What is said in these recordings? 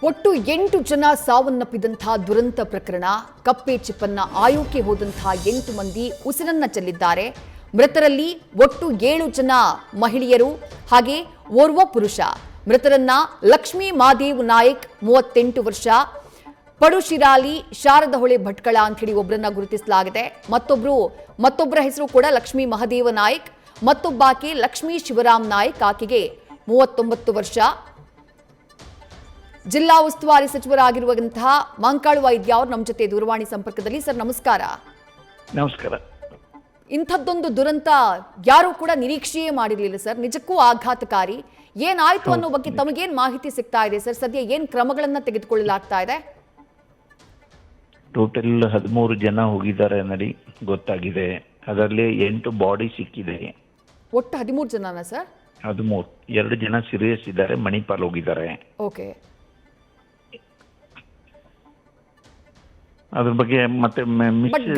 ಒಟ್ಟು 8 ಜನ ಸಾವನ್ನಪ್ಪಿದಂತಹ ದುರಂತ ಪ್ರಕರಣ. ಕಪ್ಪೆ ಚಿಪ್ಪನ್ನ ಆಯೋಕೆ ಹೋದಂತಹ 8 ಮಂದಿ ಉಸಿರನ್ನ ಚೆಲ್ಲಿದ್ದಾರೆ. ಮೃತರಲ್ಲಿ ಒಟ್ಟು 7 ಜನ ಮಹಿಳೆಯರು ಹಾಗೆ ಓರ್ವ ಪುರುಷ. ಮೃತರನ್ನ ಲಕ್ಷ್ಮೀ ಮಾದೇವ್ ನಾಯಕ್ 38 ವರ್ಷ, ಪಡುಶಿರಾಲಿ ಶಾರದಾ ಹೊಳೆ ಭಟ್ಕಳ ಅಂತ ಹೇಳಿ ಒಬ್ಬರನ್ನ ಗುರುತಿಸಲಾಗಿದೆ. ಮತ್ತೊಬ್ಬರ ಹೆಸರು ಕೂಡ ಲಕ್ಷ್ಮೀ ಮಹದೇವ ನಾಯಕ್. ಮತ್ತೊಬ್ಬಾಕೆ ಲಕ್ಷ್ಮೀ ಶಿವರಾಮ್ ನಾಯಕ್, ಆಕೆಗೆ 39 ವರ್ಷ. ಜಿಲ್ಲಾ ಉಸ್ತುವಾರಿ ಸಚಿವರಾಗಿರುವಂತಹ ಮಂಕಾಳು ವೈದ್ಯ ಅವರು ನಮ್ಮ ಜೊತೆ ದೂರವಾಣಿ ಸಂಪರ್ಕದಲ್ಲಿ. ಸರ್ ನಮಸ್ಕಾರ. ನಮಸ್ಕಾರ. ಇಂಥದ್ದೊಂದು ದುರಂತ ಯಾರು ಕೂಡ ನಿರೀಕ್ಷೆಯೇ ಮಾಡಿರಲಿಲ್ಲ ಸರ್. ನಿಜಕ್ಕೂ ಆಘಾತಕಾರಿ. ಏನಾಯ್ತು ಅನ್ನೋ ಬಗ್ಗೆ ತಮಗೇನ್ ಮಾಹಿತಿ ಸಿಗ್ತಾ ಇದೆ ಸರ್? ಸದ್ಯ ಏನ್ ಕ್ರಮಗಳನ್ನ ತೆಗೆದುಕೊಳ್ಳಲಾಗ್ತಾ ಇದೆ? ಟೋಟಲ್ 13 ಜನ ಹೋಗಿದ್ದಾರೆ ನಡಿ ಗೊತ್ತಾಗಿದೆ. ಅದರಲ್ಲಿ 8 ಬಾಡಿ ಸಿಕ್ಕಿದೆ. ಒಟ್ಟು 13 ಜನನಾ ಸರ್? 13. 2 ಜನ ಸೀರಿಯಸ್ ಇದ್ದಾರೆ, ಮಣಿಪಾಲ್ ಹೋಗಿದ್ದಾರೆ. ಓಕೆ. ಅದ್ರ ಬಗ್ಗೆ ಮತ್ತೆ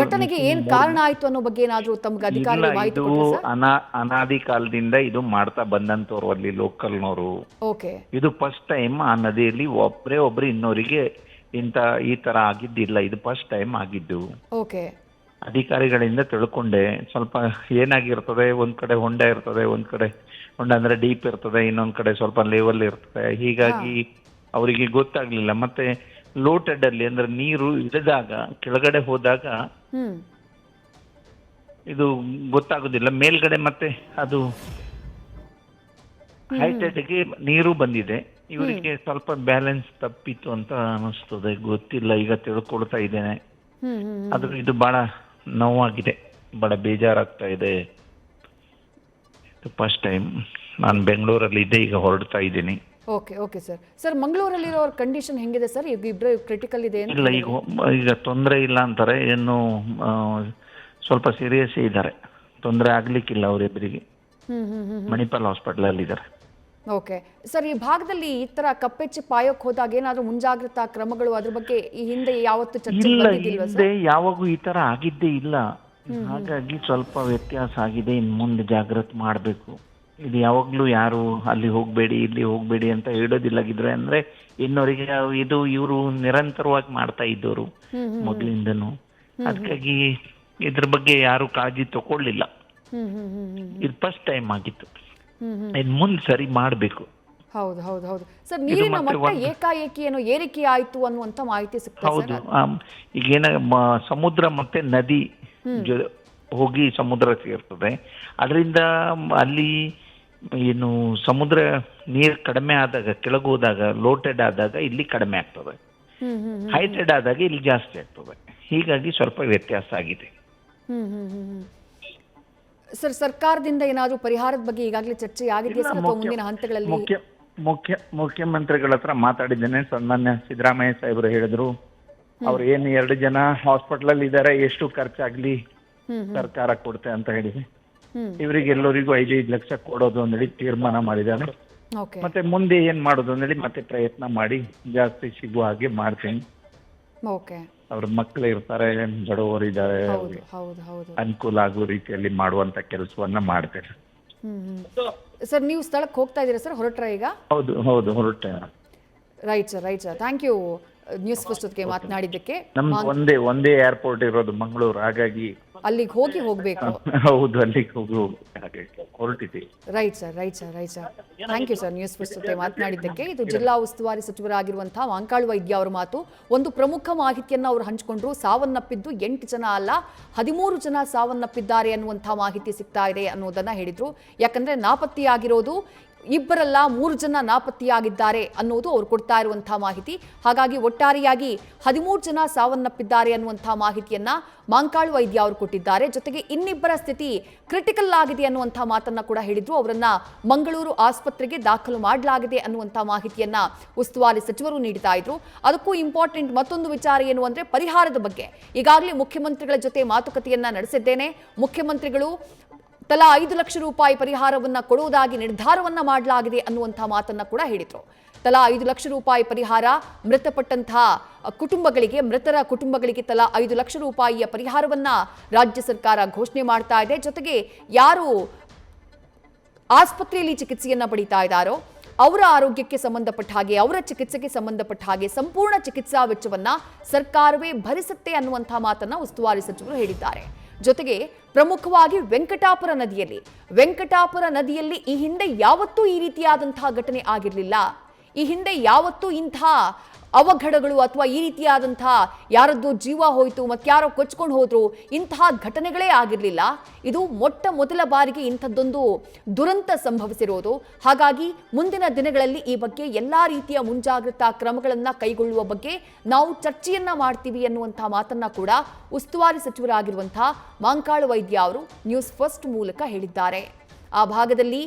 ಘಟನೆಗೆ ಏನ್ ಕಾರಣ ಆಯ್ತು ಅನ್ನೋ ಬಗ್ಗೆ ಏನಾದ್ರೂ ತಮಗೆ ಅಧಿಕಾರಿಗಳು ಮಾಹಿತಿ ಕೊಟ್ಟರಾ ಸರ್? ಅನಾದಿ ಕಾಲದಿಂದ ಇದು ಮಾಡ್ತಾ ಬಂದಂತವ್ರು ಅಲ್ಲಿ ಲೋಕಲ್ನವರು. ಓಕೆ. ಇದು ಫಸ್ಟ್ ಟೈಮ್ ಆ ನದಿಯಲ್ಲಿ ಒಬ್ರು ಇನ್ನೋರಿಗೆ ಈ ತರ ಆಗಿದ್ದಿಲ್ಲ. ಇದು ಫಸ್ಟ್ ಟೈಮ್ ಆಗಿದ್ದು. ಓಕೆ. ಅಧಿಕಾರಿಗಳಿಂದ ತಿಳ್ಕೊಂಡೆ ಸ್ವಲ್ಪ ಏನಾಗಿರ್ತದೆ. ಒಂದ್ ಕಡೆ ಹೊಂಡ ಇರ್ತದೆ, ಒಂದ್ ಕಡೆ ಹೊಂಡ ಅಂದ್ರೆ ಡೀಪ್ ಇರ್ತದೆ, ಇನ್ನೊಂದ್ ಕಡೆ ಸ್ವಲ್ಪ ಲೆವೆಲ್ ಇರ್ತದೆ. ಹೀಗಾಗಿ ಅವರಿಗೆ ಗೊತ್ತಾಗ್ಲಿಲ್ಲ. ಮತ್ತೆ ಲೋಟೆಡ್ ಅಲ್ಲಿ ಅಂದ್ರೆ ನೀರು ಇಳಿದಾಗ ಕೆಳಗಡೆ ಹೋದಾಗ ಇದು ಗೊತ್ತಾಗುದಿಲ್ಲ. ಮೇಲ್ಗಡೆ ಮತ್ತೆ ಅದು ಹೈಟೆಡ್ಗೆ ನೀರು ಬಂದಿದೆ. ಇವರಿಗೆ ಸ್ವಲ್ಪ ಬ್ಯಾಲೆನ್ಸ್ ತಪ್ಪಿತ್ತು ಅಂತ ಅನಿಸ್ತದೆ. ಗೊತ್ತಿಲ್ಲ, ಈಗ ತಿಳ್ಕೊಳ್ತಾ ಇದ್ದೇನೆ. ಆದ್ರೂ ಇದು ಬಹಳ ನೋವಾಗಿದೆ, ಬಹಳ ಬೇಜಾರಾಗ್ತಾ ಇದೆ. ಫಸ್ಟ್ ಟೈಮ್ ನಾನು ಬೆಂಗಳೂರಲ್ಲಿ ಇದ್ದೆ, ಈಗ ಹೊರಡ್ತಾ ಇದ್ದೀನಿ. Okay okay sir. ಸರ್ ಮಂಗಳೂರಲ್ಲಿರೋರ ಕಂಡೀಷನ್ ಹೆಂಗಿದೆ ಸರ್? ಈಗ ಇಬ್ಬರು ಕ್ರಿಟಿಕಲ್ ಇದೆ? ಇಲ್ಲ, ಈಗ ತೊಂದರೆ ಇಲ್ಲ ಅಂತಾರೆ. ಏನು ಸ್ವಲ್ಪ ಸೀರಿಯಸ್ ಇದ್ದಾರೆ, ತೊಂದರೆ ಆಗ್ಲಿಕ್ಕಿಲ್ಲ ಅವರಿಬ್ಬರಿಗೆ. ಮಣಿಪಾಲ್ ಹಾಸ್ಪಿಟಲ್ ಅಲ್ಲಿ ಇದ್ದಾರೆ. Okay sir. ಈ ಭಾಗದಲ್ಲಿ ಈ ತರ ಕಪ್ಪೆ ಚಿಪ್ಪು ಆಯೋಕ್ ಹೋದಾಗ ಏನಾದ್ರೂ ಮುಂಜಾಗ್ರತಾ ಕ್ರಮಗಳು ಅದ್ರ ಬಗ್ಗೆ ಈ ಹಿಂದೆ ಯಾವತ್ತು ಚರ್ಚೆ ಬಂದಿದ್ದಿಲ್ವಾ ಸರ್? ಯಾವಾಗೂ ಈ ತರ ಆಗಿದ್ದೇ ಇಲ್ಲ. ಹಾಗಾಗಿ ಸ್ವಲ್ಪ ವ್ಯತ್ಯಾಸ ಆಗಿದೆ. ಇನ್ ಮುಂದೆ ಜಾಗ್ರತೆ ಮಾಡಬೇಕು. ಇದು ಯಾವಾಗ್ಲೂ ಯಾರು ಅಲ್ಲಿ ಹೋಗ್ಬೇಡಿ ಇಲ್ಲಿ ಹೋಗ್ಬೇಡಿ ಅಂತ ಹೇಳೋದಿಲ್ಲಾಗಿದ್ರೆ ಅಂದ್ರೆ ಇನ್ನೊರಿಗೆ ಇವರು ನಿರಂತರವಾಗಿ ಮಾಡ್ತಾ ಇದ್ದವರು ಮೊದಲಿಂದನು. ಅದಕ್ಕಾಗಿ ಇದ್ರ ಬಗ್ಗೆ ಯಾರು ಕಾಳಜಿ ತಗೊಳ್ಳಿಲ್ಲ. ಇದು ಫಸ್ಟ್ ಟೈಮ್ ಆಗಿತ್ತು. ಇನ್ ಮುಂದೆ ಸರಿ ಮಾಡ್ಬೇಕು. ಹೌದು ಹೌದು ಹೌದು ಸರ್. ನೀರಿನ ಮಟ್ಟ ಏಕಾಏಕಿ ಏನೋ ಏರಿಕೆ ಆಯ್ತು ಅನ್ನುವಂತ ಮಾಹಿತಿ ಸಿಗ್ತದೆ. ಹೌದು. ಈಗೇನ ಸಮುದ್ರ ಮತ್ತೆ ನದಿ ಹೋಗಿ ಸಮುದ್ರ ಸೇರ್ತದೆ. ಅದರಿಂದ ಅಲ್ಲಿ ಏನು ಸಮುದ್ರ ನೀರು ಕಡಿಮೆ ಆದಾಗ ಕೆಳಗೋದಾಗ ಲೋಟೆಡ್ ಆದಾಗ ಇಲ್ಲಿ ಕಡಿಮೆ ಆಗ್ತದೆ, ಹೈಟೆಡ್ ಆದಾಗ ಇಲ್ಲಿ ಜಾಸ್ತಿ ಆಗ್ತದೆ. ಹೀಗಾಗಿ ಸ್ವಲ್ಪ ವ್ಯತ್ಯಾಸ ಆಗಿದೆ. ಸರ್ ಸರ್ಕಾರದಿಂದ ಏನಾದರೂ ಪರಿಹಾರದ ಬಗ್ಗೆ ಈಗಾಗಲೇ ಚರ್ಚೆ ಆಗಿದೆಯಾ ಸರ್? ಮುಂದಿನ ಹಂತಗಳಲ್ಲಿ ಮುಖ್ಯಮಂತ್ರಿಗಳ ಹತ್ರ ಮಾತಾಡಿದ್ದೇನೆ. ಸನ್ಮಾನ್ಯ ಸಿದ್ದರಾಮಯ್ಯ ಸಾಹೇಬರು ಹೇಳಿದ್ರು, ಅವ್ರು ಏನು 2 ಜನ ಹಾಸ್ಪಿಟಲ್ ಅಲ್ಲಿ ಇದ್ದಾರೆ, ಎಷ್ಟು ಖರ್ಚಾಗ್ಲಿ ಸರ್ಕಾರ ಕೊಡುತ್ತೆ ಅಂತ ಹೇಳಿದೆ. ಇವರಿಗೆ ಎಲ್ಲರಿಗೂ 5-5 ಲಕ್ಷ ಕೊಡೋದು ಅಂದೇಳಿ ತೀರ್ಮಾನ ಮಾಡಿದ್ದಾರೆ. ಮತ್ತೆ ಮುಂದೆ ಏನ್ ಮಾಡೋದು ಅಂದೇಳಿ ಮತ್ತೆ ಪ್ರಯತ್ನ ಮಾಡಿ ಜಾಸ್ತಿ ಸಿಗುವ ಹಾಗೆ ಮಾಡ್ತೀನಿ. ಅವ್ರ ಮಕ್ಕಳು ಇರ್ತಾರೆ, ಬಡವರು ಇದ್ದಾರೆ, ಅನುಕೂಲ ಆಗೋ ರೀತಿಯಲ್ಲಿ ಮಾಡುವಂತ ಕೆಲಸವನ್ನ ಮಾಡ್ತೇನೆ. ಸರ್ ನೀವು ಸ್ಥಳಕ್ಕೆ ಹೋಗ್ತಾ ಇದ್ದೀರಾ ಸರ್? ಹೊರಟ್ರ ಈಗ? ಹೌದು ಹೌದು ಹೊರಟೆ. Right sir right sir. Thank you news first ಜೊತೆಗೆ ಮಾತನಾಡಿದ್ದಕ್ಕೆ. ನಮ್ಗೆ ಒಂದೇ ಏರ್ಪೋರ್ಟ್ ಇರೋದು ಮಂಗಳೂರು, ಹಾಗಾಗಿ ಅಲ್ಲಿಗೆ ಹೋಗಬೇಕು. ಹೌದು, ಅಲ್ಲಿಗೆ ಹೊರಟಿದ್ದೀವಿ. Right sir right sir right sir. Thank you sir news first ಜೊತೆ ಮಾತನಾಡಿದ್ದಕ್ಕೆ. ಇದು ಜಿಲ್ಲಾ ಉಸ್ತುವಾರಿ ಸಚಿವರಾಗಿರುವಂತಹ ಮಂಕಾಳು ವೈದ್ಯ ಅವರ ಮಾತು. ಒಂದು ಪ್ರಮುಖ ಮಾಹಿತಿಯನ್ನು ಅವರು ಹಂಚಿಕೊಂಡ್ರು. ಸಾವನ್ನಪ್ಪಿದ್ದು 8 ಜನ ಅಲ್ಲ, 13 ಜನ ಸಾವನ್ನಪ್ಪಿದ್ದಾರೆ ಅನ್ನುವಂತಹ ಮಾಹಿತಿ ಸಿಗ್ತಾ ಇದೆ ಅನ್ನೋದನ್ನ ಹೇಳಿದ್ರು. ಯಾಕಂದ್ರೆ ನಾಪತ್ತೆಯಾಗಿರೋದು ಇಬ್ಬರಲ್ಲ, 3 ಜನ ನಾಪತ್ತೆಯಾಗಿದ್ದಾರೆ ಅನ್ನೋದು ಅವ್ರು ಕೊಡ್ತಾ ಇರುವಂತಹ ಮಾಹಿತಿ. ಹಾಗಾಗಿ ಒಟ್ಟಾರೆಯಾಗಿ 13 ಜನ ಸಾವನ್ನಪ್ಪಿದ್ದಾರೆ ಅನ್ನುವಂತಹ ಮಾಹಿತಿಯನ್ನ ಮಂಕಾಳು ವೈದ್ಯ ಅವರು ಕೊಟ್ಟಿದ್ದಾರೆ. ಜೊತೆಗೆ ಇನ್ನಿಬ್ಬರ ಸ್ಥಿತಿ ಕ್ರಿಟಿಕಲ್ ಆಗಿದೆ ಅನ್ನುವಂತಹ ಮಾತನ್ನ ಕೂಡ ಹೇಳಿದ್ರು. ಅವರನ್ನ ಮಂಗಳೂರು ಆಸ್ಪತ್ರೆಗೆ ದಾಖಲು ಮಾಡಲಾಗಿದೆ ಅನ್ನುವಂತಹ ಮಾಹಿತಿಯನ್ನ ಉಸ್ತುವಾರಿ ಸಚಿವರು ನೀಡ್ತಾ ಇದ್ರು. ಅದಕ್ಕೂ ಇಂಪಾರ್ಟೆಂಟ್ ಮತ್ತೊಂದು ವಿಚಾರ ಏನು ಅಂದ್ರೆ ಪರಿಹಾರದ ಬಗ್ಗೆ. ಈಗಾಗಲೇ ಮುಖ್ಯಮಂತ್ರಿಗಳ ಜೊತೆ ಮಾತುಕತೆಯನ್ನ ನಡೆಸಿದ್ದೇನೆ. ಮುಖ್ಯಮಂತ್ರಿಗಳು ತಲಾ 5 ಲಕ್ಷ ರೂಪಾಯಿ ಪರಿಹಾರವನ್ನ ಕೊಡುವುದಾಗಿ ನಿರ್ಧಾರವನ್ನ ಮಾಡಲಾಗಿದೆ ಅನ್ನುವಂತಹ ಮಾತನ್ನ ಕೂಡ ಹೇಳಿದ್ರು. ತಲಾ 5 ಲಕ್ಷ ರೂಪಾಯಿ ಪರಿಹಾರ ಮೃತಪಟ್ಟಂತಹ ಮೃತರ ಕುಟುಂಬಗಳಿಗೆ ತಲಾ 5 ಲಕ್ಷ ರೂಪಾಯಿಯ ಪರಿಹಾರವನ್ನ ರಾಜ್ಯ ಸರ್ಕಾರ ಘೋಷಣೆ ಮಾಡ್ತಾ ಇದೆ. ಜೊತೆಗೆ ಯಾರು ಆಸ್ಪತ್ರೆಯಲ್ಲಿ ಚಿಕಿತ್ಸೆಯನ್ನ ಪಡಿತಾ ಇದ್ದಾರೋ ಅವರ ಆರೋಗ್ಯಕ್ಕೆ ಸಂಬಂಧಪಟ್ಟ ಹಾಗೆ, ಅವರ ಚಿಕಿತ್ಸೆಗೆ ಸಂಬಂಧಪಟ್ಟ ಹಾಗೆ ಸಂಪೂರ್ಣ ಚಿಕಿತ್ಸಾ ವೆಚ್ಚವನ್ನ ಸರ್ಕಾರವೇ ಭರಿಸುತ್ತೆ ಅನ್ನುವಂತಹ ಮಾತನ್ನ ಉಸ್ತುವಾರಿ ಸಚಿವರು ಹೇಳಿದ್ದಾರೆ. ಜೊತೆಗೆ ಪ್ರಮುಖವಾಗಿ ವೆಂಕಟಾಪುರ ನದಿಯಲ್ಲಿ ಈ ಹಿಂದೆ ಯಾವತ್ತೂ ಈ ರೀತಿಯಾದಂತಹ ಘಟನೆ ಆಗಿರಲಿಲ್ಲ. ಈ ಹಿಂದೆ ಯಾವತ್ತೂ ಇಂಥ ಅವಘಡಗಳು ಅಥವಾ ಈ ರೀತಿಯಾದಂತಹ ಯಾರದ್ದು ಜೀವ ಹೋಯಿತು ಮತ್ತಾರೋ ಕೊಚ್ಕೊಂಡು ಹೋದ್ರು ಇಂತಹ ಘಟನೆಗಳೇ ಆಗಿರಲಿಲ್ಲ. ಇದು ಮೊಟ್ಟ ಮೊದಲ ಬಾರಿಗೆ ಇಂಥದ್ದೊಂದು ದುರಂತ ಸಂಭವಿಸಿರೋದು. ಹಾಗಾಗಿ ಮುಂದಿನ ದಿನಗಳಲ್ಲಿ ಈ ಬಗ್ಗೆ ಎಲ್ಲಾ ರೀತಿಯ ಮುಂಜಾಗ್ರತಾ ಕ್ರಮಗಳನ್ನು ಕೈಗೊಳ್ಳುವ ಬಗ್ಗೆ ನಾವು ಚರ್ಚೆಯನ್ನ ಮಾಡ್ತೀವಿ ಅನ್ನುವಂತಹ ಮಾತನ್ನ ಕೂಡ ಉಸ್ತುವಾರಿ ಸಚಿವರಾಗಿರುವಂತಹ ಮಾಂಕಾಳು ವೈದ್ಯ ಅವರು ನ್ಯೂಸ್ ಫಸ್ಟ್ ಮೂಲಕ ಹೇಳಿದ್ದಾರೆ. ಆ ಭಾಗದಲ್ಲಿ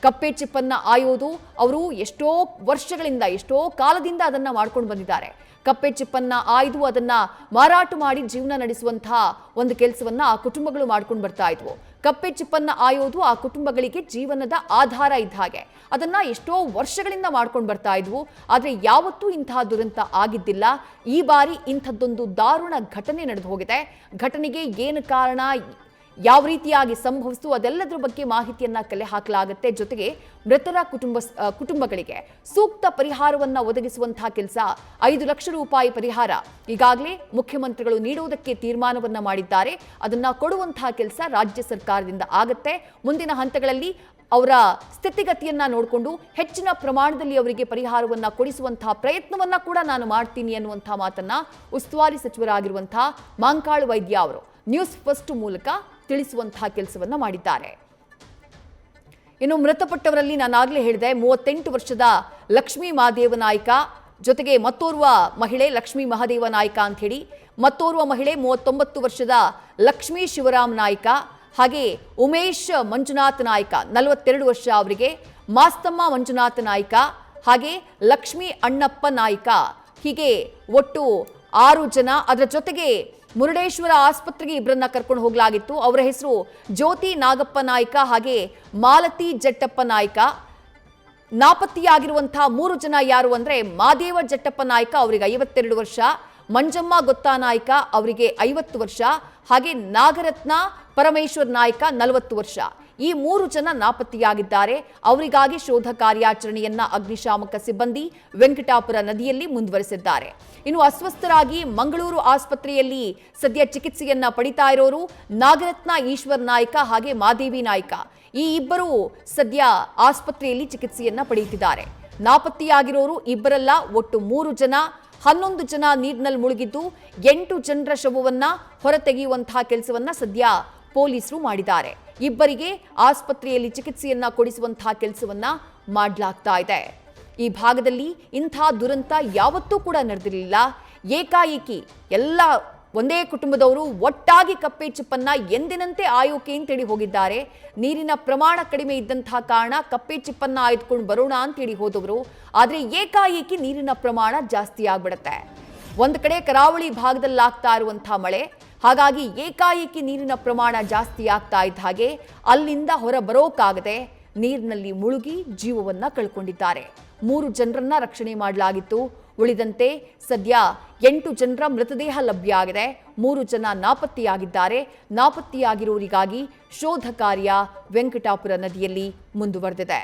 ಕಪ್ಪೆ ಚಿಪ್ಪನ್ನ ಆಯೋದು ಅವರು ಎಷ್ಟೋ ವರ್ಷಗಳಿಂದ, ಎಷ್ಟೋ ಕಾಲದಿಂದ ಅದನ್ನ ಮಾಡ್ಕೊಂಡು ಬಂದಿದ್ದಾರೆ. ಕಪ್ಪೆ ಚಿಪ್ಪನ್ನ ಆಯ್ದು ಅದನ್ನ ಮಾರಾಟ ಮಾಡಿ ಜೀವನ ನಡೆಸುವಂತಹ ಒಂದು ಕೆಲಸವನ್ನ ಆ ಕುಟುಂಬಗಳು ಮಾಡ್ಕೊಂಡು ಬರ್ತಾ ಇದ್ವು. ಕಪ್ಪೆ ಚಿಪ್ಪನ್ನ ಆಯೋದು ಆ ಕುಟುಂಬಗಳಿಗೆ ಜೀವನದ ಆಧಾರ ಇದ್ದ ಹಾಗೆ ಅದನ್ನ ಎಷ್ಟೋ ವರ್ಷಗಳಿಂದ ಮಾಡ್ಕೊಂಡು ಬರ್ತಾ ಇದ್ವು. ಆದ್ರೆ ಯಾವತ್ತೂ ಇಂತಹ ದುರಂತ ಆಗಿದ್ದಿಲ್ಲ. ಈ ಬಾರಿ ಇಂಥದ್ದೊಂದು ದಾರುಣ ಘಟನೆ ನಡೆದು ಹೋಗಿದೆ. ಘಟನೆಗೆ ಏನು ಕಾರಣ, ಯಾವ ರೀತಿಯಾಗಿ ಸಂಭವಿಸಿತು ಅದೆಲ್ಲದರ ಬಗ್ಗೆ ಮಾಹಿತಿಯನ್ನ ಕಲೆ ಹಾಕಲಾಗುತ್ತೆ. ಜೊತೆಗೆ ಮೃತರ ಕುಟುಂಬಗಳಿಗೆ ಸೂಕ್ತ ಪರಿಹಾರವನ್ನ ಒದಗಿಸುವಂತಹ ಕೆಲಸ, 5 ಲಕ್ಷ ರೂಪಾಯಿ ಪರಿಹಾರ ಈಗಾಗಲೇ ಮುಖ್ಯಮಂತ್ರಿಗಳು ನೀಡುವುದಕ್ಕೆ ತೀರ್ಮಾನವನ್ನ ಮಾಡಿದ್ದಾರೆ. ಅದನ್ನ ಕೊಡುವಂತಹ ಕೆಲಸ ರಾಜ್ಯ ಸರ್ಕಾರದಿಂದ ಆಗುತ್ತೆ. ಮುಂದಿನ ಹಂತಗಳಲ್ಲಿ ಅವರ ಸ್ಥಿತಿಗತಿಯನ್ನ ನೋಡಿಕೊಂಡು ಹೆಚ್ಚಿನ ಪ್ರಮಾಣದಲ್ಲಿ ಅವರಿಗೆ ಪರಿಹಾರವನ್ನ ಕೊಡಿಸುವಂತಹ ಪ್ರಯತ್ನವನ್ನ ಕೂಡ ನಾನು ಮಾಡ್ತೀನಿ ಅನ್ನುವಂತಹ ಮಾತನ್ನ ಉಸ್ತುವಾರಿ ಸಚಿವರಾಗಿರುವಂತಹ ಮಾಂಕಾಳು ವೈದ್ಯ ಅವರು ನ್ಯೂಸ್ ಫಸ್ಟ್ ಮೂಲಕ ತಿಳಿಸುವಂತಹ ಕೆಲಸವನ್ನ ಮಾಡಿದ್ದಾರೆ. ಇನ್ನು ಮೃತಪಟ್ಟವರಲ್ಲಿ ನಾನಾಗಲೇ ಹೇಳಿದೆ 38 ವರ್ಷದ ಲಕ್ಷ್ಮೀ ಮಹಾದೇವ ನಾಯ್ಕ, ಜೊತೆಗೆ ಮತ್ತೋರ್ವ ಮಹಿಳೆ ಲಕ್ಷ್ಮೀ ಮಹಾದೇವ ನಾಯ್ಕ ಅಂತ ಹೇಳಿ, ಮತ್ತೋರ್ವ ಮಹಿಳೆ 39 ವರ್ಷದ ಲಕ್ಷ್ಮೀ ಶಿವರಾಮ್ ನಾಯ್ಕ, ಹಾಗೆ ಉಮೇಶ್ ಮಂಜುನಾಥ್ ನಾಯ್ಕ 42 ವರ್ಷ ಅವರಿಗೆ, ಮಾಸ್ತಮ್ಮ ಮಂಜುನಾಥ್ ನಾಯ್ಕ, ಹಾಗೆ ಲಕ್ಷ್ಮೀ ಅಣ್ಣಪ್ಪ ನಾಯ್ಕ, ಹೀಗೆ ಒಟ್ಟು 6 ಜನ. ಅದರ ಜೊತೆಗೆ ಮುರುಡೇಶ್ವರ ಆಸ್ಪತ್ರೆಗೆ ಇಬ್ಬರನ್ನ ಕರ್ಕೊಂಡು ಹೋಗಲಾಗಿತ್ತು. ಅವರ ಹೆಸರು ಜ್ಯೋತಿ ನಾಗಪ್ಪ ನಾಯ್ಕ ಹಾಗೆ ಮಾಲತಿ ಜಟ್ಟಪ್ಪ ನಾಯ್ಕ. ನಾಪತ್ತೆಯಾಗಿರುವಂತಹ 3 ಜನ ಯಾರು ಅಂದ್ರೆ ಮಾದೇವ ಜಟ್ಟಪ್ಪ ನಾಯ್ಕ ಅವರಿಗೆ 52 ವರ್ಷ, ಮಂಜಮ್ಮ ಗೊತ್ತಾ ನಾಯ್ಕ ಅವರಿಗೆ 50 ವರ್ಷ, ಹಾಗೆ ನಾಗರತ್ನ ಪರಮೇಶ್ವರ್ ನಾಯ್ಕ 40 ವರ್ಷ. ಈ 3 ಜನ ನಾಪತ್ತೆಯಾಗಿದ್ದಾರೆ. ಅವರಿಗಾಗಿ ಶೋಧ ಕಾರ್ಯಾಚರಣೆಯನ್ನ ಅಗ್ನಿಶಾಮಕ ಸಿಬ್ಬಂದಿ ವೆಂಕಟಾಪುರ ನದಿಯಲ್ಲಿ ಮುಂದುವರೆಸಿದ್ದಾರೆ. ಇನ್ನು ಅಸ್ವಸ್ಥರಾಗಿ ಮಂಗಳೂರು ಆಸ್ಪತ್ರೆಯಲ್ಲಿ ಸದ್ಯ ಚಿಕಿತ್ಸೆಯನ್ನ ಪಡಿತಾ ಇರೋರು ನಾಗರತ್ನ ಈಶ್ವರ್ ನಾಯ್ಕ ಹಾಗೆ ಮಾದೇವಿ ನಾಯ್ಕ. ಈ ಇಬ್ಬರು ಸದ್ಯ ಆಸ್ಪತ್ರೆಯಲ್ಲಿ ಚಿಕಿತ್ಸೆಯನ್ನ ಪಡೆಯುತ್ತಿದ್ದಾರೆ. ನಾಪತ್ತೆಯಾಗಿರೋರು ಇಬ್ಬರಲ್ಲ, ಒಟ್ಟು 3 ಜನ. 11 ಜನ ನೀರಿನಲ್ಲಿ ಮುಳುಗಿದ್ದು 8 ಜನರ ಶವವನ್ನ ಹೊರತೆಗೆಯುವಂತಹ ಕೆಲಸವನ್ನ ಸದ್ಯ ಪೊಲೀಸರು ಮಾಡಿದ್ದಾರೆ. ಇಬ್ಬರಿಗೆ ಆಸ್ಪತ್ರೆಯಲ್ಲಿ ಚಿಕಿತ್ಸೆಯನ್ನ ಕೊಡಿಸುವಂತಹ ಕೆಲಸವನ್ನ ಮಾಡಲಾಗ್ತಾ ಇದೆ. ಈ ಭಾಗದಲ್ಲಿ ಇಂಥ ದುರಂತ ಯಾವತ್ತೂ ಕೂಡ ನಡೆದಿರಲಿಲ್ಲ. ಏಕಾಏಕಿ ಎಲ್ಲ ಒಂದೇ ಕುಟುಂಬದವರು ಒಟ್ಟಾಗಿ ಕಪ್ಪೆ ಚಿಪ್ಪನ್ನ ಎಂದಿನಂತೆ ಆಯೋಕೆ ಅಂತೇಳಿ ಹೋಗಿದ್ದಾರೆ. ನೀರಿನ ಪ್ರಮಾಣ ಕಡಿಮೆ ಇದ್ದಂತಹ ಕಾರಣ ಕಪ್ಪೆ ಚಿಪ್ಪನ್ನ ಆಯ್ದುಕೊಂಡು ಬರೋಣ ಅಂತೇಳಿ ಹೋದವರು, ಆದರೆ ಏಕಾಏಕಿ ನೀರಿನ ಪ್ರಮಾಣ ಜಾಸ್ತಿ ಆಗ್ಬಿಡುತ್ತೆ. ಒಂದು ಕಡೆ ಕರಾವಳಿ ಭಾಗದಲ್ಲಿ ಆಗ್ತಾ ಇರುವಂತಹ ಮಳೆ, ಹಾಗಾಗಿ ಏಕಾಏಕಿ ನೀರಿನ ಪ್ರಮಾಣ ಜಾಸ್ತಿ ಆಗ್ತಾ ಇದ್ದ ಹಾಗೆ ಅಲ್ಲಿಂದ ಹೊರ ಬರೋಕ್ಕಾಗದೆ ನೀರಿನಲ್ಲಿ ಮುಳುಗಿ ಜೀವವನ್ನ ಕಳ್ಕೊಂಡಿದ್ದಾರೆ. 3 ಜನರನ್ನ ರಕ್ಷಣೆ ಮಾಡಲಾಗಿತ್ತು. ಉಳಿದಂತೆ ಸದ್ಯ 8 ಜನರ ಮೃತದೇಹ ಲಭ್ಯ ಆಗಿದೆ. 3 ಜನ ನಾಪತ್ತೆಯಾಗಿದ್ದಾರೆ. ನಾಪತ್ತೆಯಾಗಿರೋರಿಗಾಗಿ ಶೋಧ ಕಾರ್ಯ ವೆಂಕಟಾಪುರ ನದಿಯಲ್ಲಿ ಮುಂದುವರೆದಿದೆ.